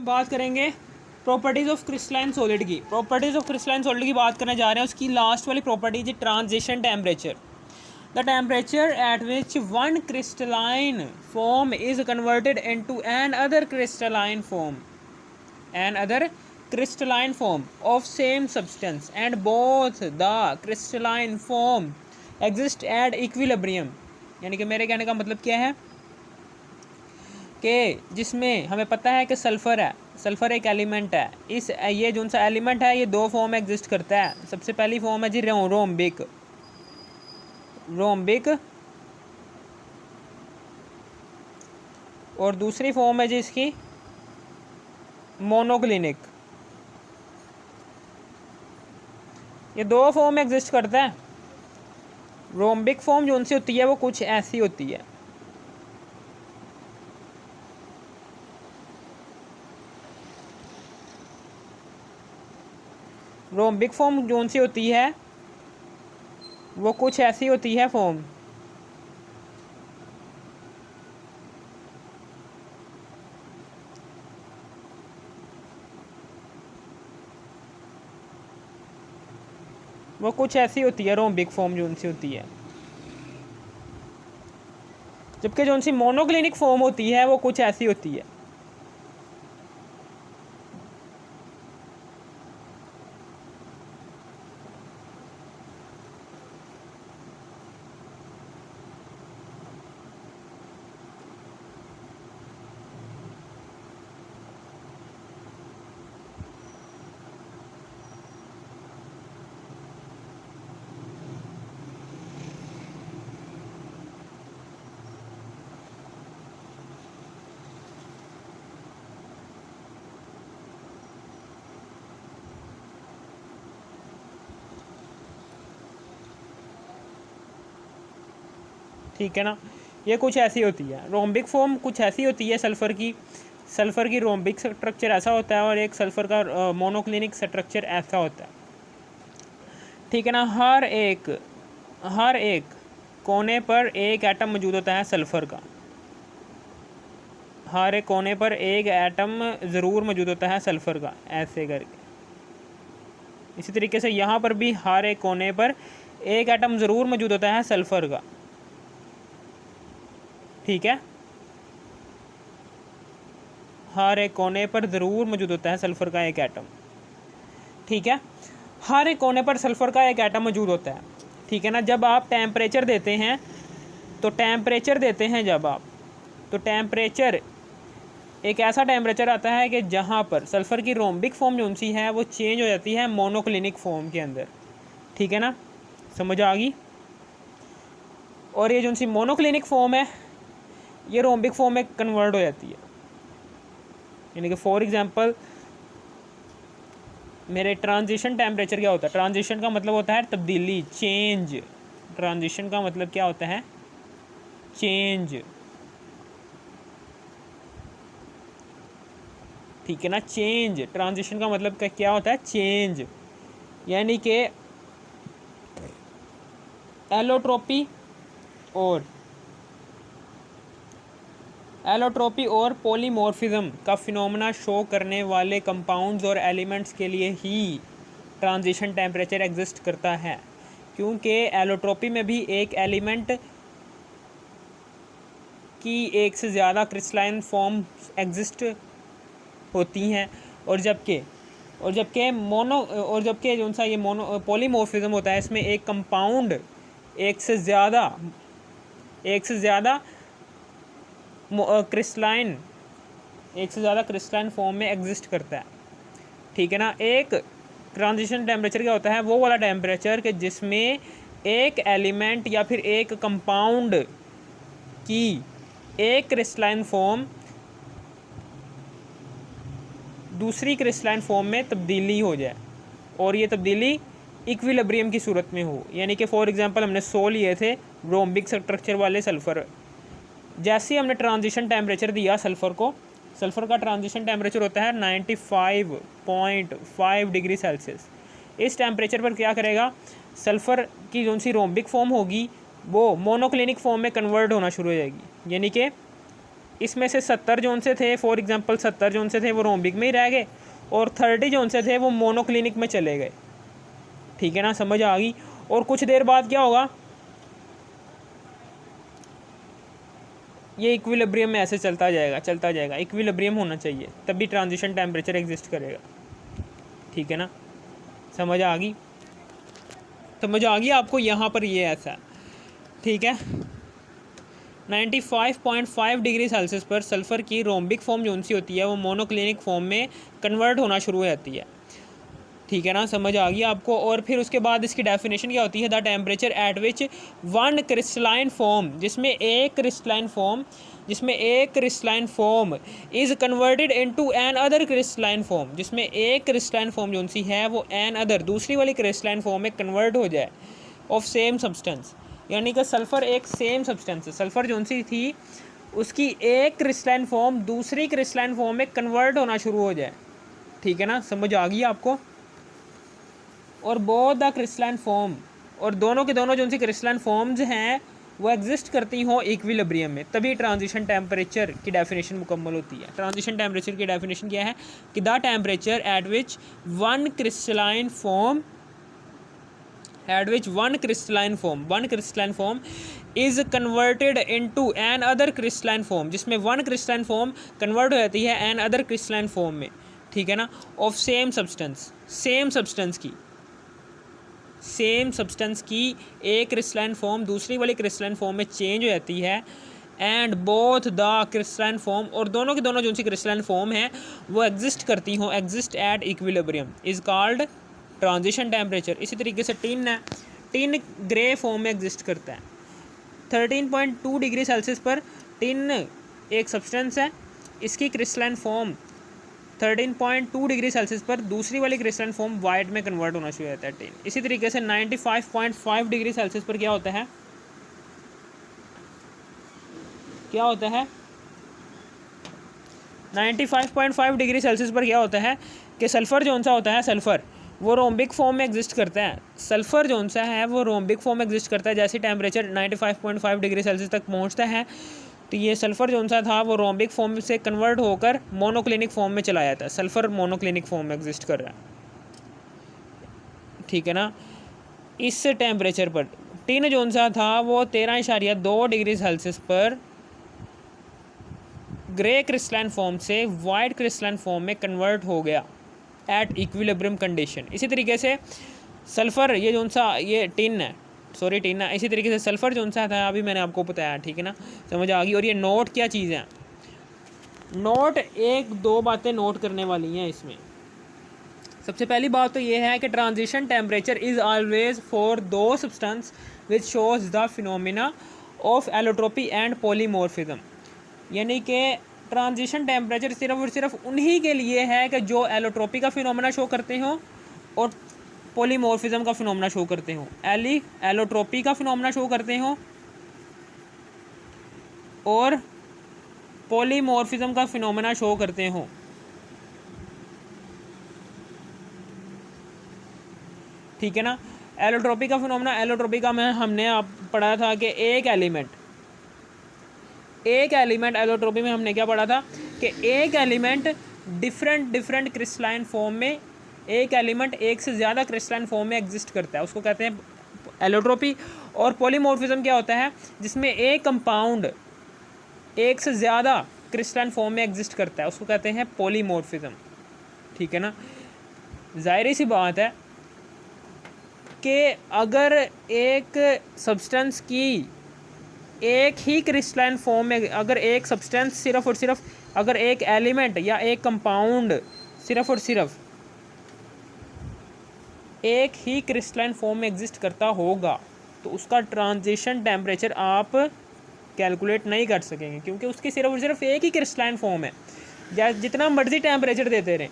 हम बात करेंगे प्रॉपर्टीज़ ऑफ क्रिस्टलाइन सॉलिड की। प्रॉपर्टीज़ ऑफ क्रिस्टलाइन सॉलिड की बात करने जा रहे हैं। उसकी लास्ट वाली प्रॉपर्टी है transition temperature. The temperature at which one crystalline form is converted into another crystalline form of same substance and both the crystalline form exist at equilibrium। यानी कि मेरे कहने का मतलब क्या है कि जिसमें हमें पता है कि सल्फ़र है, सल्फ़र एक एलिमेंट है। ये जो सा एलिमेंट है ये दो फॉर्म में एग्जिस्ट करता है। सबसे पहली फॉर्म है जी रोम्बिक और दूसरी फॉर्म है जी इसकी मोनोक्लिनिक। ये दो फॉर्म में एग्जिस्ट करता है। रोम्बिक फॉर्म जो उनसे होती है वो कुछ ऐसी होती है। रोम्बिक फॉर्म जो उनसे होती है वो कुछ ऐसी होती है फॉर्म। वो कुछ ऐसी होती है रोम्बिक फॉर्म जो उनसे होती है। जबकि जो उनसी मोनोक्लिनिक फॉर्म होती है वो कुछ ऐसी होती है। ठीक है ना, ये कुछ ऐसी होती है। रोम्बिक फॉर्म कुछ ऐसी होती है सल्फ़र की रोम्बिक स्ट्रक्चर ऐसा होता है और एक सल्फ़र का मोनोक्लिनिक स्ट्रक्चर ऐसा होता है। ठीक है ना, हर एक कोने पर एक एटम मौजूद होता है सल्फ़र का। हर एक कोने पर एक एटम ज़रूर मौजूद होता है सल्फ़र का, ऐसे करके। इसी तरीके से यहाँ पर भी हर एक कोने पर एक एटम ज़रूर मौजूद होता है सल्फ़र का। ठीक है, हर एक कोने पर ज़रूर मौजूद होता है सल्फ़र का एक एटम। ठीक है, हर एक कोने पर सल्फ़र का एक एटम मौजूद होता है। ठीक है ना, जब आप टेम्परेचर देते हैं जब आप तो टेम्परेचर एक ऐसा टेम्परेचर आता है कि जहाँ पर सल्फ़र की रोम्बिक फॉर्म जो सी है वो चेंज हो जाती है मोनोक्लिनिक फॉर्म के अंदर। ठीक है ना, समझ आ गई। और ये जो सी मोनोक्लिनिक फॉर्म है ये रोम्बिक फॉर्म में कन्वर्ट हो जाती है। यानी कि फॉर एग्जांपल मेरे ट्रांजिशन टेम्परेचर क्या होता है? ट्रांजिशन का मतलब होता है तब्दीली, चेंज। ट्रांजिशन का मतलब क्या होता है? चेंज। ठीक है ना, चेंज। ट्रांजिशन का मतलब क्या होता है? चेंज। यानी कि एलोट्रोपी और पॉलीमॉर्फिज्म का फिनोमेना शो करने वाले कंपाउंड्स और एलिमेंट्स के लिए ही ट्रांजिशन टेम्परेचर एग्जिस्ट करता है। क्योंकि एलोट्रोपी में भी एक एलिमेंट की एक से ज़्यादा क्रिस्टलाइन फॉर्म एग्जिस्ट होती हैं और जबकि जो सा ये पॉलीमॉर्फिज्म होता है इसमें एक कंपाउंड एक से ज़्यादा क्रिस्टलाइन फॉर्म में एग्जिस्ट करता है। ठीक है ना, एक ट्रांजिशन टेम्परेचर क्या होता है? वो वाला टेम्परेचर कि जिसमें एक एलिमेंट या फिर एक कंपाउंड की एक क्रिस्टलाइन फॉर्म दूसरी क्रिस्टलाइन फॉर्म में तब्दीली हो जाए और ये तब्दीली इक्विलिब्रियम की सूरत में हो। यानी कि फॉर एग्जांपल हमने 100 लिए थे रोम्बिक स्ट्रक्चर वाले सल्फ़र। जैसे ही हमने ट्रांजिशन टेम्परेचर दिया सल्फ़र का ट्रांजिशन टेम्परेचर होता है 95.5 डिग्री सेल्सियस। इस टेम्परेचर पर क्या करेगा? सल्फ़र की जो सी रोम्बिक फॉर्म होगी वो मोनोक्लिनिक फॉर्म में कन्वर्ट होना शुरू हो जाएगी। यानी कि इसमें से 70 जोन से थे, फॉर एग्जांपल 70 जोन से थे वो रोम्बिक में ही रह गए, और 30 जोन से थे वो मोनोक्लिनिक में चले गए। ठीक है ना, समझ आ गई। और कुछ देर बाद क्या होगा, ये इक्विलिब्रियम में ऐसे चलता जाएगा। इक्विलिब्रियम होना चाहिए, तभी ट्रांजिशन टेम्परेचर एग्जिस्ट करेगा। ठीक है ना, समझ आ गई आपको यहाँ पर ये ऐसा। ठीक है, 95.5 डिग्री सेल्सियस पर सल्फ़र की रोम्बिक फॉर्म जो सी होती है वो मोनोक्लिनिक फॉर्म में कन्वर्ट होना शुरू हो जाती है। ठीक है ना, समझ आ गई आपको। और फिर उसके बाद इसकी डेफिनेशन क्या होती है, the temperature at which one crystalline form, जिसमें एक crystalline form is converted into another crystalline form, जिसमें एक क्रिस्टलाइन फॉर्म जो सी है वो एन अदर दूसरी वाली क्रिस्टलाइन फॉर्म में कन्वर्ट हो जाए ऑफ सेम सब्सटेंस। यानी कि सल्फ़र एक सेम सब्सटेंस है, सल्फ़र जो सी थी उसकी एक क्रिस्टलाइन फॉर्म दूसरी क्रिस्टलाइन फॉर्म में कन्वर्ट होना शुरू हो जाए। ठीक है ना, समझ आ गई आपको। और बोथ द क्रिस्टलाइन फॉर्म, और दोनों के दोनों जो सी क्रिस्टलाइन फॉर्म्स हैं वो एग्जिस्ट करती हों इक्विलिब्रियम में, तभी ट्रांजिशन टेम्परेचर की डेफिनेशन मुकम्मल होती है। ट्रांजिशन टेम्परेचर की डेफिनेशन क्या है कि the temperature at which one crystalline form is converted into another crystalline form, जिसमें वन क्रिस्टलाइन फॉर्म कन्वर्ट हो जाती है एन अदर क्रिस्टलाइन फॉर्म में। ठीक है ना, ऑफ सेम सब्सटेंस की एक क्रिस्टलाइन फॉर्म दूसरी वाली क्रिस्टलाइन फॉर्म में चेंज हो जाती है, and both the crystalline form, और दोनों के दोनों जो सी क्रिस्टलाइन फॉर्म है वो exist at equilibrium, is called transition temperature. इसी तरीके से टिन ग्रे फॉर्म में एग्जिस्ट करता है। 13.2 डिग्री सेल्सियस पर टिन एक सब्सटेंस है, इसकी क्रिस्टलाइन फॉर्म 13.2 डिग्री सेल्सियस पर दूसरी वाली क्रिस्टलाइन फॉर्म वाइट में कन्वर्ट होना शुरू हो जाता है टिन। इसी तरीके से 95.5 डिग्री सेल्सियस पर क्या होता है 95.5 डिग्री सेल्सियस पर क्या होता है कि सल्फ़र जो सा होता है, सल्फ़र वो रोम्बिक फॉर्म में एग्जिस्ट करता है। जैसे टेम्परेचर 95.5 डिग्री सेल्सियस तक पहुंचता है तो ये सल्फ़र जो सा था वो रोम्बिक फॉर्म से कन्वर्ट होकर मोनोक्लिनिक फॉर्म में चला जाता है। सल्फ़र मोनोक्लिनिक फॉर्म में एग्जिस्ट कर रहा है। ठीक है ना, इस टेम्परेचर पर टिन जो सा था वो 13.2 डिग्री सेल्सियस पर ग्रे क्रिस्टलाइन फॉर्म से वाइट क्रिस्टलाइन फॉर्म में कन्वर्ट हो गया एट इक्विलिब्रियम कंडीशन। इसी तरीके से सल्फ़र ये टिन है। इसी तरीके से सल्फ़र जो सा था अभी मैंने आपको बताया। ठीक है ना, समझ आ गई। और ये नोट क्या चीज़ है, नोट एक दो बातें नोट करने वाली हैं इसमें। सबसे पहली बात तो ये है कि transition temperature is always for दो substance which shows the phenomena of allotropy and polymorphism. यानी कि ट्रांजिशन टेम्परेचर सिर्फ और सिर्फ उन्हीं के लिए है कि जो एलोट्रोपी का फिनोमिना शो करते हों और पॉलीमॉर्फिज्म का फिनोमिना शो करते हों। एलोट्रोपी का फिनोमिना शो करते हों और पॉलीमॉर्फिज्म का फिनोमिना शो करते हों। ठीक है ना, एलोट्रोपी का में हमने आप पढ़ा था कि एक एलिमेंट एलोट्रोपी में हमने क्या पढ़ा था कि एक एलिमेंट डिफरेंट क्रिस्टलाइन फॉर्म में, एक एलिमेंट एक से ज़्यादा क्रिस्टलाइन फॉर्म में एग्जिस्ट करता है, उसको कहते हैं एलोट्रोपी। और पॉलीमॉर्फिज्म क्या होता है, जिसमें एक कंपाउंड एक से ज़्यादा क्रिस्टलाइन फॉर्म में एग्जिस्ट करता है, उसको कहते हैं पॉलीमॉर्फिज्म। ठीक है ना, ज़ाहिर सी बात है कि अगर एक सब्सटेंस की एक ही क्रिस्टलाइन फॉर्म में, अगर एक सब्सटेंस सिर्फ और सिर्फ, अगर एक एलिमेंट या एक कंपाउंड सिर्फ और सिर्फ एक ही क्रिस्टलाइन फॉर्म में एग्जिस्ट करता होगा तो उसका ट्रांजिशन टेम्परेचर आप कैलकुलेट नहीं कर सकेंगे, क्योंकि उसकी सिर्फ और सिर्फ एक ही क्रिस्टलाइन फॉर्म है। या जितना मर्जी टेम्परेचर देते रहें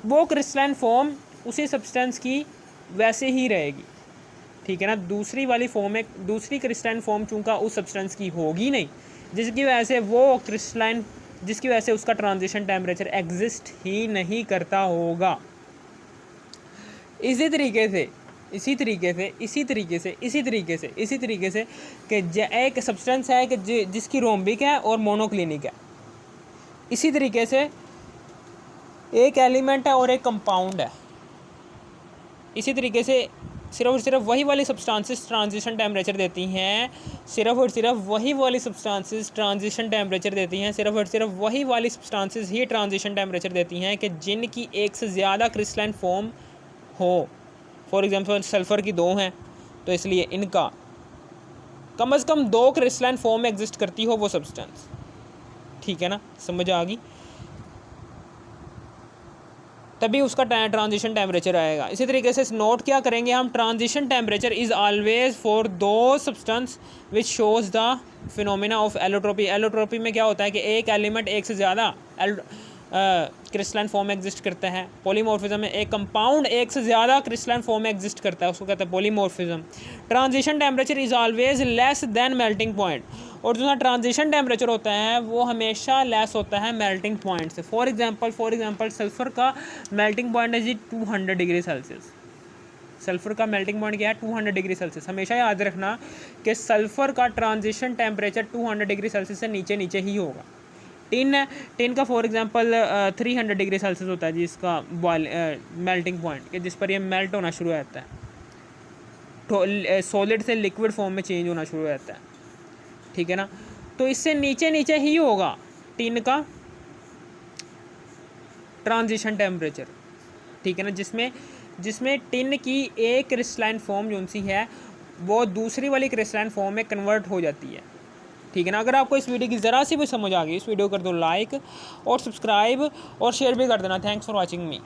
वो क्रिस्टलाइन फॉर्म उसी सब्सटेंस की वैसे ही रहेगी। ठीक है ना, दूसरी वाली फॉर्म में दूसरी क्रिस्टलाइन फॉर्म चूँकि उस सब्सटेंस की होगी नहीं, जिसकी वजह से उसका ट्रांजिशन टेम्परेचर एग्जिस्ट ही नहीं करता होगा। इसी तरीके से इसी तरीके से कि एक सब्सटेंस है कि जिसकी रोम्बिक है और मोनोक्लिनिक है। इसी तरीके से एक एलिमेंट है और एक कंपाउंड है। इसी तरीके से सिर्फ और सिर्फ वही वाली सब्सटेंसेस ट्रांजिशन टेम्परेचर देती हैं, सिर्फ और सिर्फ वही वाली सब्सटेंसेस ट्रांजिशन टेम्परेचर देती हैं, सिर्फ और सिर्फ वही वाली सब्सटेंसेस ही ट्रांजिशन टेम्परेचर देती हैं कि जिनकी एक से ज़्यादा क्रिस्टलाइन फॉर्म हो। फॉर एग्जांपल सल्फ़र की 2 हैं, तो इसलिए इनका कम से कम 2 क्रिस्टलाइन फॉर्म में एग्जिस्ट करती हो वो सब्सटेंस। ठीक है ना, समझ आ गई? तभी उसका ट्रांजिशन टेम्परेचर आएगा। इसी तरीके से नोट क्या करेंगे हम, transition temperature is always for दो substance which shows the phenomena of allotropy. Allotropy में क्या होता है कि एक एलिमेंट एक से ज़्यादा क्रिस्टलाइन फॉर्म में एग्जिस्ट करता है। पॉलीमॉर्फिज्म में एक कंपाउंड एक से ज़्यादा क्रिस्टलाइन फॉर्म में एग्जिस्ट करता है, उसको कहते हैं polymorphism. Transition temperature is always less than melting point, और जो टेम्परेचर टेम्परेचर होता है वो हमेशा लेस होता है मेल्टिंग पॉइंट से। फॉर एग्जांपल सल्फ़र का मेल्टिंग पॉइंट है जी 200 डिग्री सेल्सियस। सल्फ़र का मेल्टिंग पॉइंट क्या है? 200 डिग्री सेल्सियस। हमेशा याद रखना कि सल्फ़र का ट्रांजिशन टेम्परेचर 200 डिग्री सेल्सियस से नीचे ही होगा। टिन है, टिन का फॉर एग्जांपल 300 डिग्री सेल्सियस होता है जी इसका मेल्टिंग पॉइंट, कि जिस पर ये मेल्ट होना शुरू हो जाता है, तो सॉलिड से लिक्विड फॉर्म में चेंज होना शुरू हो जाता है। ठीक है ना, तो इससे नीचे ही होगा टिन का ट्रांजिशन टेम्परेचर। ठीक है ना, जिसमें टिन की एक क्रिस्टलाइन फॉर्म जो सी है वो दूसरी वाली क्रिस्टलाइन फॉर्म में कन्वर्ट हो जाती है। ठीक है ना, अगर आपको इस वीडियो की ज़रा सी भी समझ आ गई, इस वीडियो कर दो लाइक और सब्सक्राइब और शेयर भी कर देना। Thanks for watching me.